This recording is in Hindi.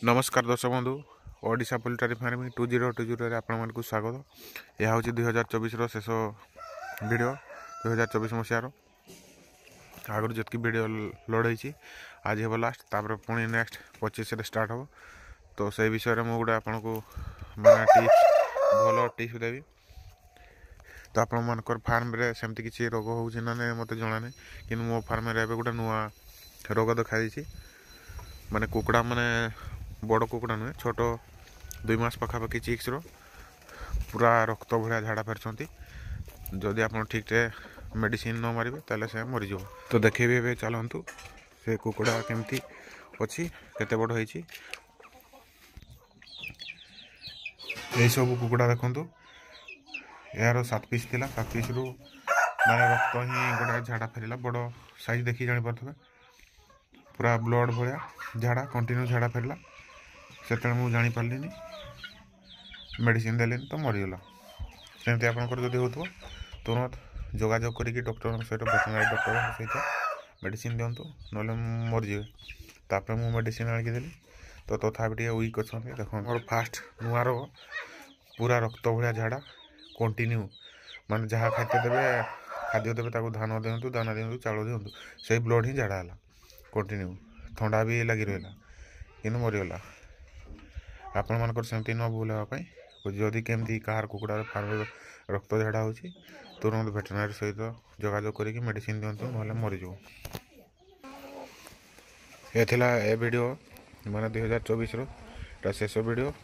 नमस्कार दर्शक बंधु ओडिशा पोल्ट्री फार्मिंग 2020 आपको स्वागत। यह हूँ 2024 शेष वीडियो 2024 मसीहार आगुरी जितकी वीडियो लोड होती आज हे लास्ट तापर पुणी नेक्स्ट 25 स्टार्ट हम तो से विषय में गोटे आपन को माने टिप्स भल टिप्स देवी। तो आपण मानकर फार्म रे सेमती किसी रोग हो ना मत जना नहीं कि मो फार्म रे गोटे नुआ रोग देखा माने कुकुड़ा माने बड़ कुकुड़ा नुहे छोट 2 मास पखापाखि चिक्स पूरा रक्त भाया झाड़ा फेरती जदि आप ठीक से मेडिसिन न मारे ताले से मरीज। तो देखेबी चलतु से कुकुड़ा केमती अच्छी केते बड़ होई सब कुकुड़ा देखु यार 7 पीस थिला 7 पीस रु माने रक्त ही गोटे झाड़ा फेरला बड़ साइज देखी जानी पारे पूरा ब्लड भाया झाड़ा कंटिन्यू झाड़ा फेरला से मुझे जापारे मेडिसिन देले तो मरीगला। सेमती आपंकर जब हो तुरंत जोगाजोग करी डॉक्टर सहित वेटरनरी डॉक्टर सहित मेडिसिन दिंतु ना मरीजे। तापर मुझे मेडिसिन आनिक देली तो तथापि वीक अच्छा देखो मोर फास्ट नुआ रोग पूरा रक्त भाया झाड़ा कंटिन्यू माने जहाँ खाद्य देवे धान दिंतु दाना दिंतु चाउल दिंतु से ब्लड ही झाड़ा है कंटिन्यू थंडा भी लगी रहा कि मरीगला। आपण मानकर सेमती न भूल हाँपाई जदि केमती कहार कुकुड़ा फार्म रक्त झाड़ा हो तुरंत वेटरनरी सहित जोगाजोग करी मेडिसिन दिंतु ना मरीज। ये वीडियो माने 2024 शेष वीडियो।